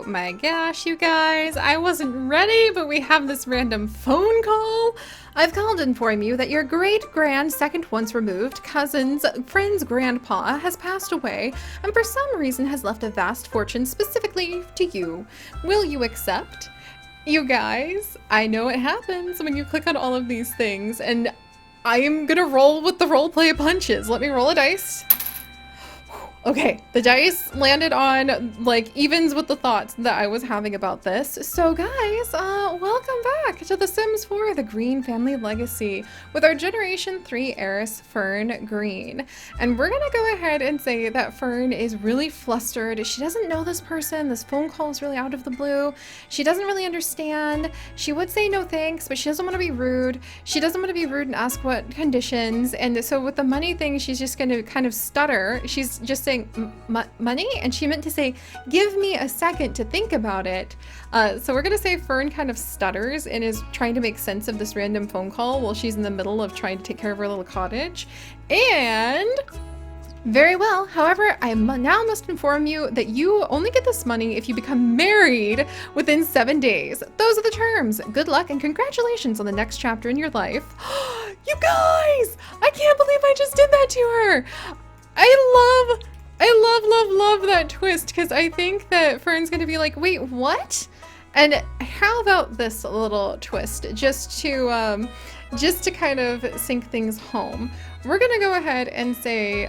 my gosh, you guys. I wasn't ready, but we have this random phone call. I've called to inform you that your great-grand second once removed cousin's friend's grandpa has passed away and for some reason has left a vast fortune specifically to you. Will you accept? You guys, I know it happens when you click on all of these things, and I am gonna roll with the roleplay punches. Let me roll a dice. Okay, the dice landed on, like, evens with the thoughts that I was having about this. So guys, welcome back to The Sims 4, The Greene Family Legacy, with our Generation 3 heiress, Fern Greene. And we're gonna go ahead and say that Fern is really flustered. She doesn't know this person. This phone call is really out of the blue. She doesn't really understand. She would say no thanks, but she doesn't want to be rude. She doesn't want to be rude and ask what conditions. And so with the money thing, she's just gonna kind of stutter. She's just saying, money? And she meant to say, give me a second to think about it. So we're gonna say Fern kind of stutters and is trying to make sense of this random phone call while she's in the middle of trying to take care of her little cottage. And very well. However, I now must inform you that you only get this money if you become married within 7 days. Those are the terms. Good luck and congratulations on the next chapter in your life. You guys! I can't believe I just did that to her! I love that twist, because I think that Fern's gonna be like, wait, what? And how about this little twist, just to kind of sink things home? We're gonna go ahead and say,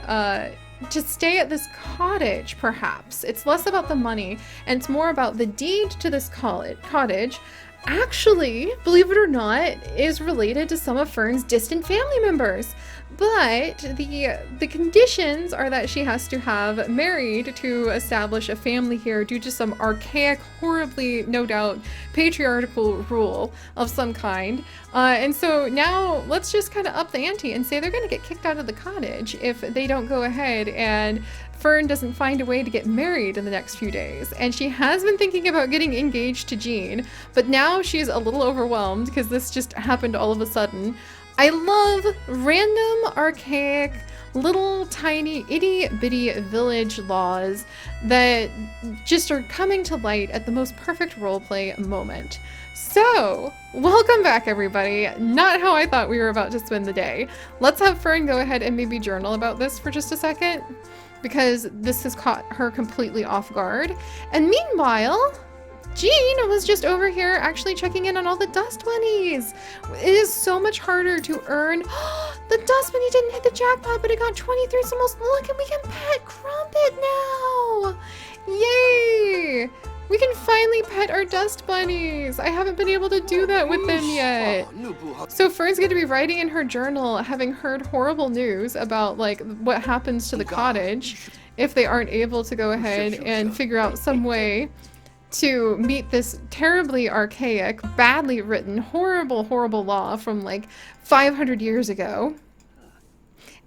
to stay at this cottage, perhaps. It's less about the money, and it's more about the deed to this cottage. Actually, believe it or not, is related to some of Fern's distant family members. But the conditions are that she has to have married to establish a family here due to some archaic, horribly, no doubt, patriarchal rule of some kind. And so now let's just kind of up the ante and say they're going to get kicked out of the cottage if they don't go ahead and Fern doesn't find a way to get married in the next few days. And she has been thinking about getting engaged to Jean, but now she's a little overwhelmed because this just happened all of a sudden. I love random, archaic, little tiny itty-bitty village laws that just are coming to light at the most perfect roleplay moment. So, welcome back everybody. Not how I thought we were about to spend the day. Let's have Fern go ahead and maybe journal about this for just a second, because this has caught her completely off guard. And meanwhile, Jean was just over here actually checking in on all the dust bunnies. It is so much harder to earn. The dust bunny didn't hit the jackpot, but it got 23. So almost, look, and we can pet Crumpet now. Yay! We can finally pet our dust bunnies. I haven't been able to do that with them yet. So Fern's going to be writing in her journal, having heard horrible news about like what happens to the cottage if they aren't able to go ahead and figure out some way to meet this terribly archaic, badly written, horrible law from like 500 years ago.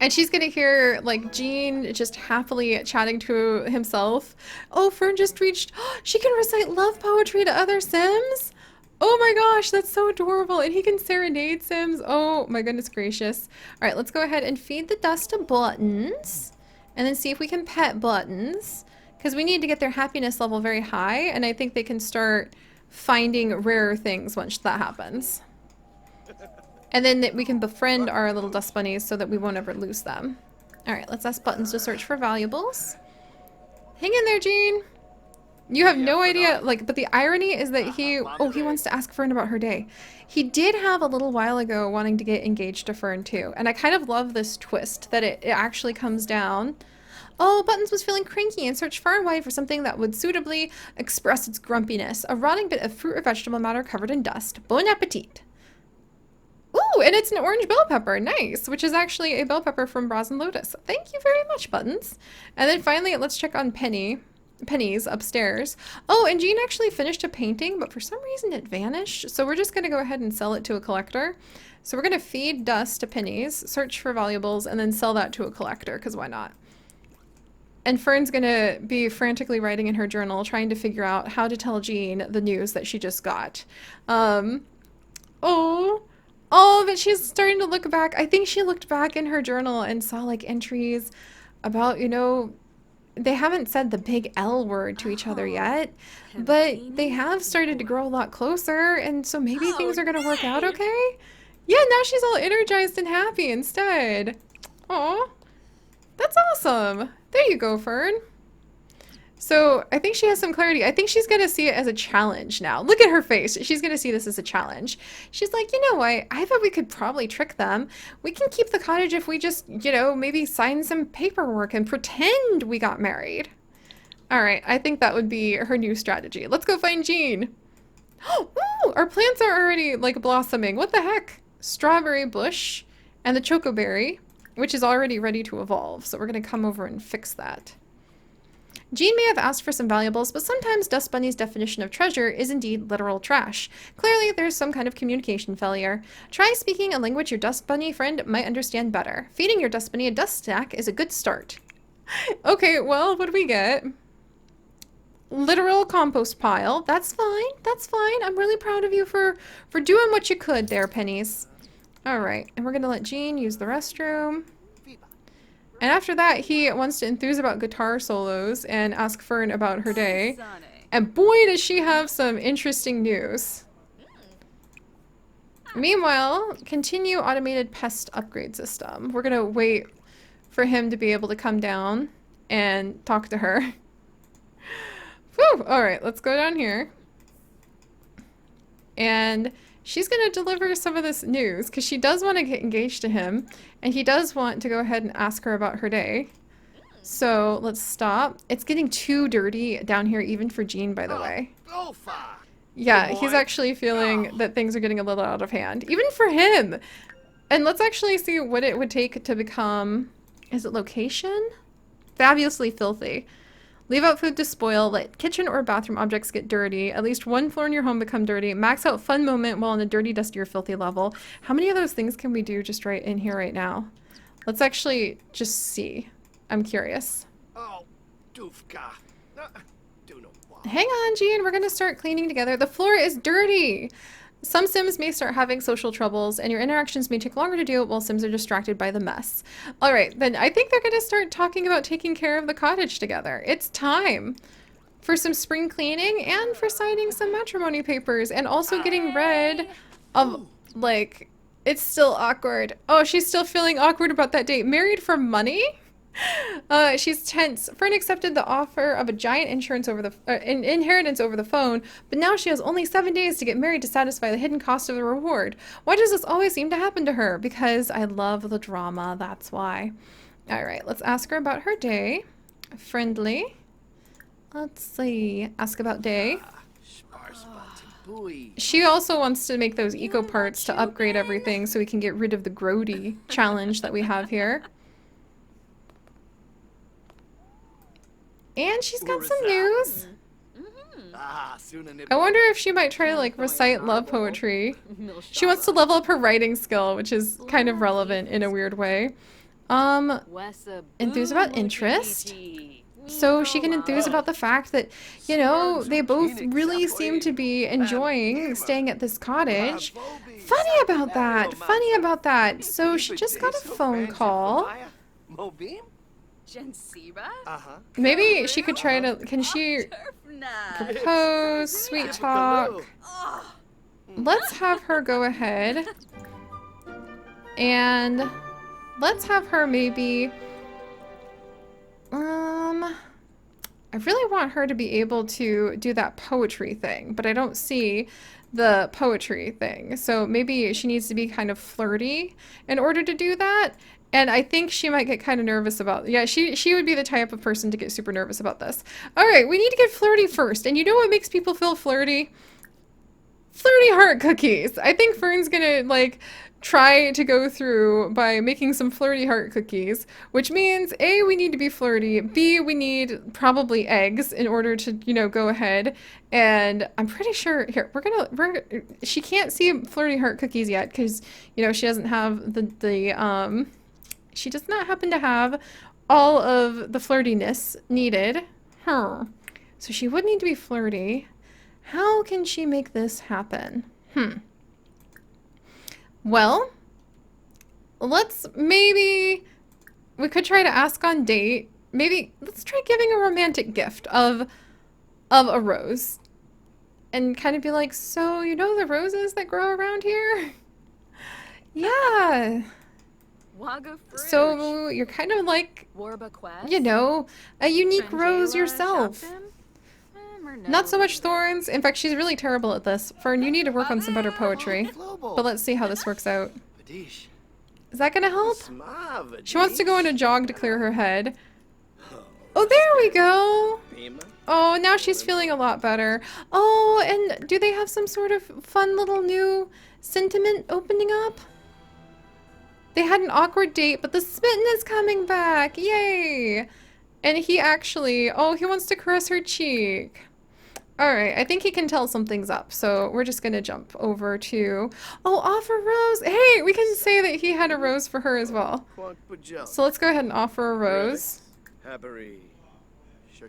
And she's gonna hear like Jean just happily chatting to himself. Oh, Fern just reached, she can recite love poetry to other Sims? Oh my gosh, that's so adorable. And he can serenade Sims. Oh my goodness gracious. All right, let's go ahead and feed the dust to Buttons and then see if we can pet Buttons, because we need to get their happiness level very high, and I think they can start finding rarer things once that happens. And then we can befriend our little dust bunnies so that we won't ever lose them. Alright, let's ask Buttons to search for valuables. Hang in there, Jean! You have no idea, like, but the irony is that he wants to ask Fern about her day. He did have a little while ago wanting to get engaged to Fern too, and I kind of love this twist that it actually comes down. Oh, Buttons was feeling cranky and searched far and wide for something that would suitably express its grumpiness. A rotting bit of fruit or vegetable matter covered in dust. Bon appetit. Ooh, and it's an orange bell pepper. Nice. Which is actually a bell pepper from Brazen Lotus. Thank you very much, Buttons. And then finally, let's check on Penny's upstairs. Oh, and Jean actually finished a painting, but for some reason it vanished. So we're just going to go ahead and sell it to a collector. So we're going to feed dust to Penny's, search for valuables, and then sell that to a collector, because why not? And Fern's gonna be frantically writing in her journal, trying to figure out how to tell Jean the news that she just got. But she's starting to look back. I think she looked back in her journal and saw like entries about, you know, they haven't said the big L word to each other yet, but they have started to grow a lot closer, and so maybe things are gonna work out okay? Yeah, now she's all energized and happy instead. Aw, that's awesome. There you go, Fern. So I think she has some clarity. I think she's going to see it as a challenge now. Look at her face. She's going to see this as a challenge. She's like, you know what? I thought we could probably trick them. We can keep the cottage if we just, you know, maybe sign some paperwork and pretend we got married. All right. I think that would be her new strategy. Let's go find Jean. Oh, our plants are already like blossoming. What the heck? Strawberry bush and the chocoberry, which is already ready to evolve. So we're going to come over and fix that. Jean may have asked for some valuables, but sometimes Dust Bunny's definition of treasure is indeed literal trash. Clearly, there's some kind of communication failure. Try speaking a language your Dust Bunny friend might understand better. Feeding your Dust Bunny a dust snack is a good start. Okay, well, what do we get? Literal compost pile. That's fine. That's fine. I'm really proud of you for doing what you could there, Pennies. All right, and we're going to let Jean use the restroom. And after that, he wants to enthuse about guitar solos and ask Fern about her day. And boy, does she have some interesting news. Meanwhile, continue automated pest upgrade system. We're going to wait for him to be able to come down and talk to her. Whew! Alright, let's go down here. And she's going to deliver some of this news because she does want to get engaged to him. And he does want to go ahead and ask her about her day. So let's stop. It's getting too dirty down here even for Jean, by the way. Yeah, he's actually feeling that things are getting a little out of hand. Even for him! And let's actually see what it would take to become... Is it location? Fabulously filthy. Leave out food to spoil, let kitchen or bathroom objects get dirty, at least one floor in your home become dirty, max out fun moment while on a dirty, dusty, or filthy level. How many of those things can we do just right in here right now? Let's actually just see. I'm curious. Oh, Hang on, Jean, we're gonna start cleaning together. The floor is dirty! Some Sims may start having social troubles, and your interactions may take longer to do while Sims are distracted by the mess. Alright, then I think they're going to start talking about taking care of the cottage together. It's time for some spring cleaning and for signing some matrimony papers, and also getting rid of, like, it's still awkward. Oh, she's still feeling awkward about that date. Married for money? She's tense. Fern accepted the offer of a giant inheritance over the phone, but now she has only 7 days to get married to satisfy the hidden cost of the reward. Why does this always seem to happen to her? Because I love the drama, that's why. Alright, let's ask her about her day. Friendly. Let's see. Ask about day. She also wants to make those eco parts to upgrade everything so we can get rid of the grody challenge that we have here. And she's got some news. I wonder if she might try to like recite love poetry. She wants to level up her writing skill, which is kind of relevant in a weird way. Enthuse about interest. So she can enthuse about the fact that, you know, they both really seem to be enjoying staying at this cottage. Funny about that. Funny about that. So she just got a phone call. Maybe she could try to... Can she propose, sweet talk? Let's have her go ahead. And let's have her maybe... I really want her to be able to do that poetry thing, but I don't see the poetry thing. So maybe she needs to be kind of flirty in order to do that. And I think she might get kind of nervous about... Yeah, she would be the type of person to get super nervous about this. Alright, we need to get flirty first. And you know what makes people feel flirty? Flirty heart cookies. I think Fern's gonna, like, try to go through by making some flirty heart cookies. Which means, A, we need to be flirty. B, we need probably eggs in order to, you know, go ahead. And I'm pretty sure... Here, she can't see flirty heart cookies yet because, you know, she doesn't have she does not happen to have all of the flirtiness needed. So she would need to be flirty. How can she make this happen? Well, let's maybe... We could try to ask on date. maybe let's try giving a romantic gift of a rose. And kind of be like, so you know the roses that grow around here? Yeah. Waga fruit. So you're kind of like, Warba quest. you know, a unique rose yourself. Not so much thorns. In fact, she's really terrible at this. Fern, you need to work on some better poetry. But let's see how this works out. Is that gonna help? She wants to go on a jog to clear her head. Oh, there we go! Oh, now she's feeling a lot better. Oh, and do they have some sort of fun little new sentiment opening up? They had an awkward date, but the smitten is coming back! Yay! And he actually, oh, he wants to caress her cheek. Alright, I think he can tell something's up, so we're just gonna jump over to... Oh, offer rose! Hey, we can say that he had a rose for her as well. So let's go ahead and offer a rose.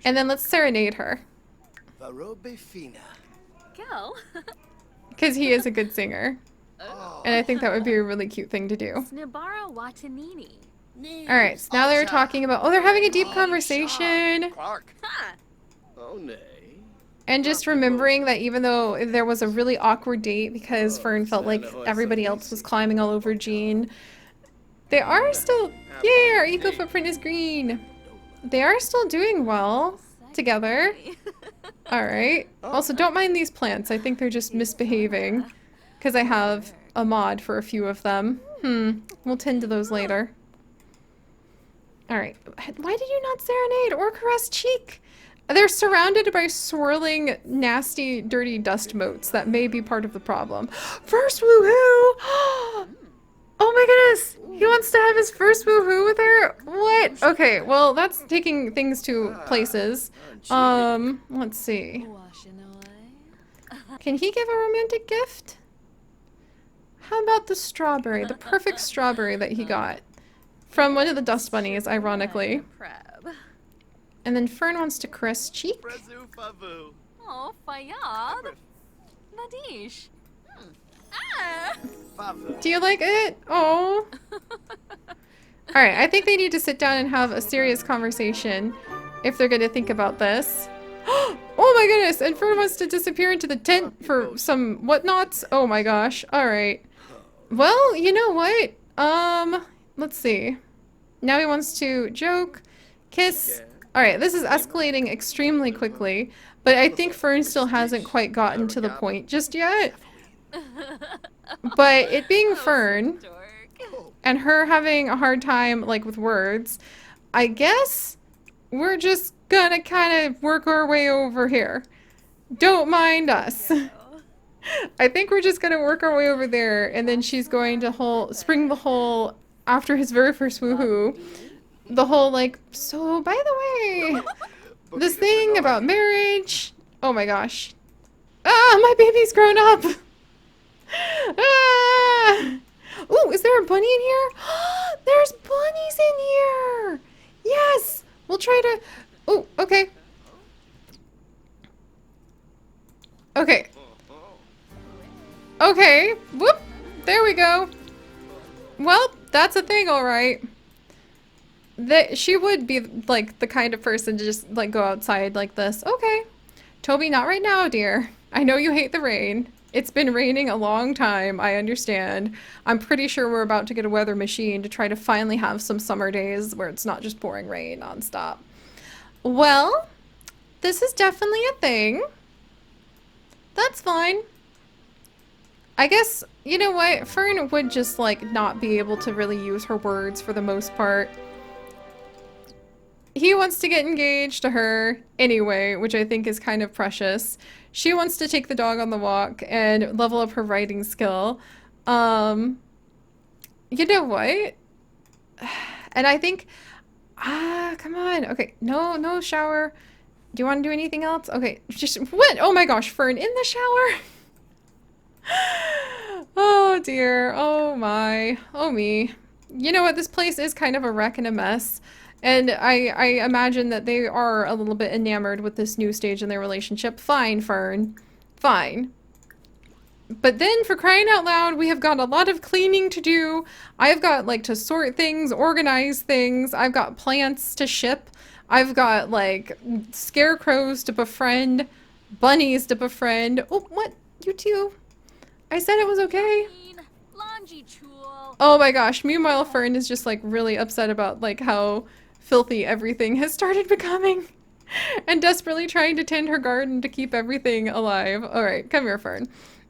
And then let's serenade her. Because he is a good singer. And I think that would be a really cute thing to do. Alright, so now they're talking about... Oh, they're having a deep conversation. And just remembering that even though there was a really awkward date because Fern felt like everybody else was climbing all over Jean, they are still... Yay, our eco footprint is green. They are still doing well together. Alright. Also, don't mind these plants. I think they're just misbehaving. Because I have a mod for a few of them. We'll tend to those later. Alright. Why did you not serenade or caress cheek? They're surrounded by swirling, nasty, dirty dust motes. That may be part of the problem. First woohoo! Oh my goodness! He wants to have his first woohoo with her? What? Okay, well, that's taking things to places. Let's see. Can he give a romantic gift? How about the strawberry? The perfect strawberry that he got. From one of the dust bunnies, ironically. And then Fern wants to caress cheek. Oh, Fayad. Nadish. Do you like it? Oh. Alright, I think they need to sit down and have a serious conversation if they're going to think about this. Oh my goodness! And Fern wants to disappear into the tent for some whatnots? Oh my gosh. Alright. Well, you know what? Let's see. Now he wants to joke, kiss. Alright, this is escalating extremely quickly, but I think Fern still hasn't quite gotten to the point just yet. But it being Fern, and her having a hard time, like, with words, I guess we're just gonna kind of work our way over here. Don't mind us. I think we're just gonna work our way over there, and then she's going to spring the whole, after his very first woohoo, the whole, like, so, by the way, this thing about marriage, oh my gosh. Ah, my baby's grown up! Ah! Ooh, is there a bunny in here? There's bunnies in here! Yes! We'll try to... Oh, okay. Okay. Okay. Whoop! There we go. Well, that's a thing, alright. She would be, like, the kind of person to just, like, go outside like this. Okay. Toby, not right now, dear. I know you hate the rain. It's been raining a long time, I understand. I'm pretty sure we're about to get a weather machine to try to finally have some summer days where it's not just pouring rain nonstop. Well, this is definitely a thing. That's fine. I guess, you know what? Fern would just, like, not be able to really use her words for the most part. He wants to get engaged to her anyway, which I think is kind of precious. She wants to take the dog on the walk and level up her writing skill. You know what? And I think... come on. Okay, no shower. Do you want to do anything else? Okay, just... What? Oh my gosh, Fern in the shower? Oh dear. Oh my. Oh me. You know what? This place is kind of a wreck and a mess. And I imagine that they are a little bit enamored with this new stage in their relationship. Fine, Fern. Fine. But then, for crying out loud, we have got a lot of cleaning to do. I've got, like, to sort things, organize things. I've got plants to ship. I've got like scarecrows to befriend, bunnies to befriend. Oh, what? You two? I said it was okay. Laundry tool. Oh my gosh. Meanwhile, Fern is just like really upset about like how filthy everything has started becoming and desperately trying to tend her garden to keep everything alive. All right, come here, Fern.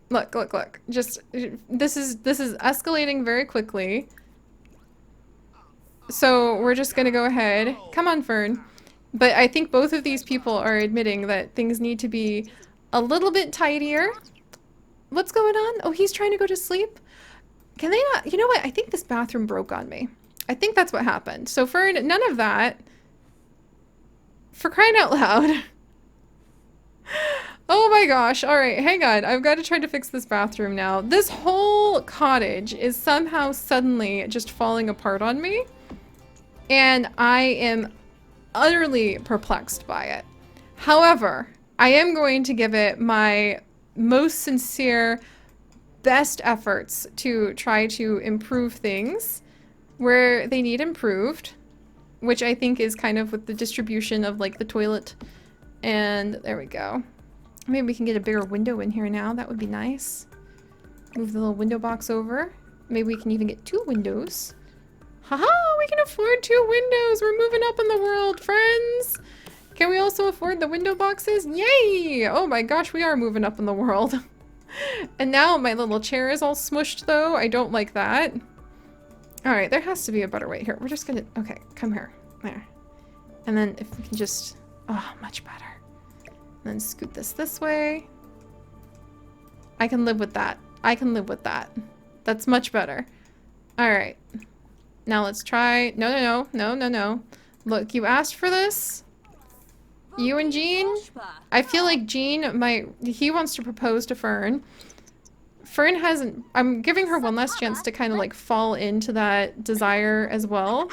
Look, look, look. Just this is escalating very quickly. So we're just gonna go ahead. Come on, Fern. But I think both of these people are admitting that things need to be a little bit tidier. What's going on? Oh, he's trying to go to sleep? Can they not? You know what? I think this bathroom broke on me. I think that's what happened. So Fern, none of that. For crying out loud. Oh my gosh. All right, hang on. I've got to try to fix this bathroom now. This whole cottage is somehow suddenly just falling apart on me. And I am utterly perplexed by it. However, I am going to give it my most sincere, best efforts to try to improve things where they need improved, which I think is kind of with the distribution of like the toilet. And there we go. Maybe we can get a bigger window in here now. That would be nice. Move the little window box over. Maybe we can even get 2 windows. Haha, we can afford 2 windows. We're moving up in the world, friends. Can we also afford the window boxes? Yay! Oh my gosh, we are moving up in the world. And now my little chair is all smushed though. I don't like that. All right, there has to be a better way here. We're just gonna, okay, come here. There. And then if we can just, oh, much better. And then scoot this way. I can live with that. I can live with that. That's much better. All right. Now let's try, no. Look, you asked for this. You and Jean? I feel like Jean might, he wants to propose to Fern. Fern hasn't, I'm giving her one last chance to kind of like fall into that desire as well.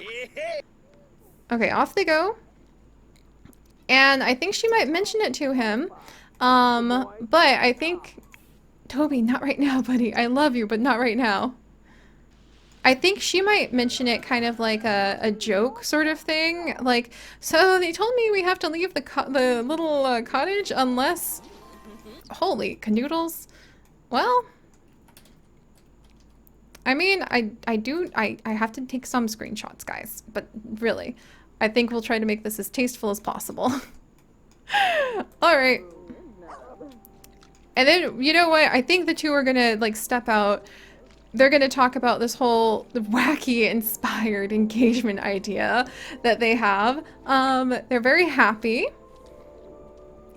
Okay, off they go. And I think she might mention it to him. But I think, Toby, not right now, buddy. I love you, but not right now. I think she might mention it kind of like a joke sort of thing. Like, so they told me we have to leave the little cottage unless... Holy canoodles. Well... I mean, I have to take some screenshots, guys. But really, I think we'll try to make this as tasteful as possible. Alright. And then, you know what? I think the two are gonna, like, step out. They're gonna talk about this whole wacky, inspired engagement idea that they have. They're very happy.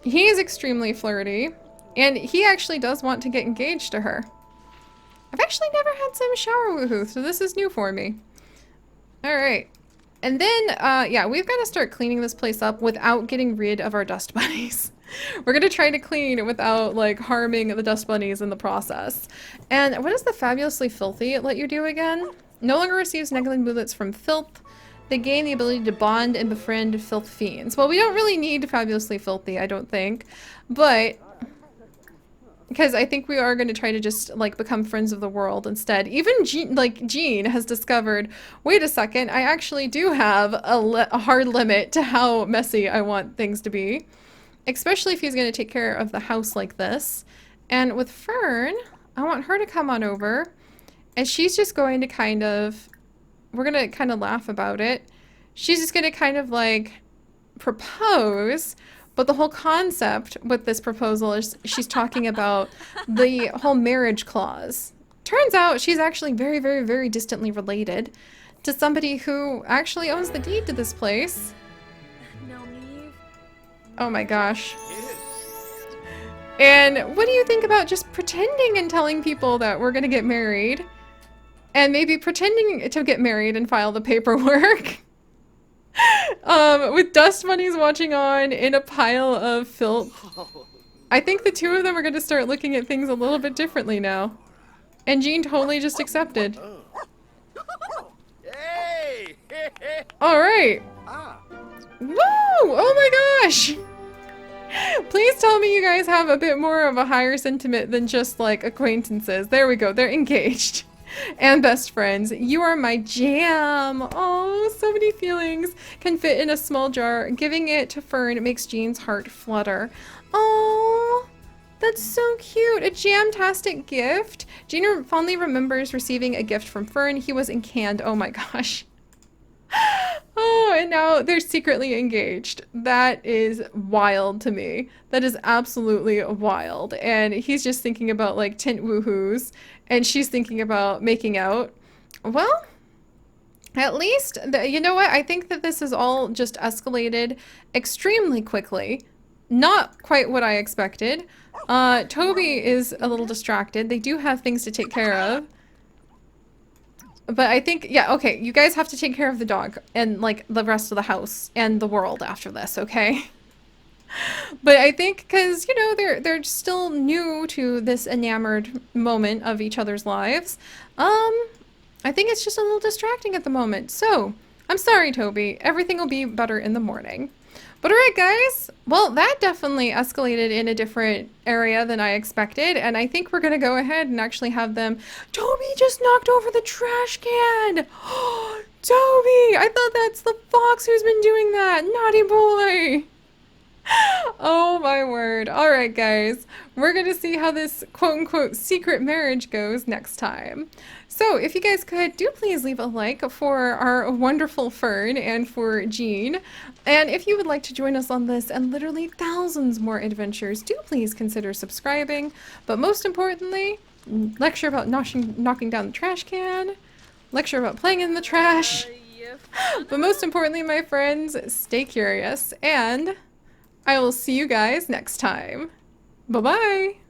He is extremely flirty. And he actually does want to get engaged to her. I've actually never had some shower woohoo, so this is new for me. Alright. And then, yeah, we've got to start cleaning this place up without getting rid of our dust bunnies. We're gonna try to clean without, like, harming the dust bunnies in the process. And what does the fabulously filthy let you do again? No longer receives negative bullets from filth. They gain the ability to bond and befriend filth fiends. Well, we don't really need fabulously filthy, I don't think. But... because I think we are going to try to just, like, become friends of the world instead. Even Jean has discovered, wait a second, I actually do have a hard limit to how messy I want things to be. Especially if he's going to take care of the house like this. And with Fern, I want her to come on over. And she's just going to kind of, we're going to kind of laugh about it. She's just going to kind of, like, propose. But the whole concept with this proposal is she's talking about the whole marriage clause. Turns out she's actually very, very, very distantly related to somebody who actually owns the deed to this place. Oh my gosh. And what do you think about just pretending and telling people that we're gonna get married? And maybe pretending to get married and file the paperwork? With dust bunnies watching on in a pile of filth. I think the two of them are going to start looking at things a little bit differently now. And Jean totally just accepted. Alright. Woo! Oh my gosh! Please tell me you guys have a bit more of a higher sentiment than just, like, acquaintances. There we go. They're engaged. And best friends. You are my jam. Oh, so many feelings can fit in a small jar. Giving it to Fern makes Jean's heart flutter. Oh, that's so cute. A jam-tastic gift. Jean fondly remembers receiving a gift from Fern. He was in canned. Oh my gosh. Oh, and now they're secretly engaged. That is wild to me. That is absolutely wild. And he's just thinking about like tint woohoos, and she's thinking about making out. Well, at least, you know what? I think that this has all just escalated extremely quickly. Not quite what I expected. Toby is a little distracted. They do have things to take care of. But I think, yeah, okay, you guys have to take care of the dog and, like, the rest of the house and the world after this, okay? But I think, because, you know, they're still new to this enamored moment of each other's lives, I think it's just a little distracting at the moment. So, I'm sorry, Toby. Everything will be better in the morning. But alright, guys. Well, that definitely escalated in a different area than I expected, and I think we're gonna go ahead and actually have them... Toby just knocked over the trash can! Toby! I thought that's the fox who's been doing that! Naughty boy! Oh my word. Alright, guys. We're gonna see how this quote-unquote secret marriage goes next time. So, if you guys could, do please leave a like for our wonderful Fern and for Jean. And if you would like to join us on this and literally thousands more adventures, do please consider subscribing. But most importantly, lecture about knocking down the trash can, lecture about playing in the trash. But most importantly, my friends, stay curious, and I will see you guys next time. Bye-bye!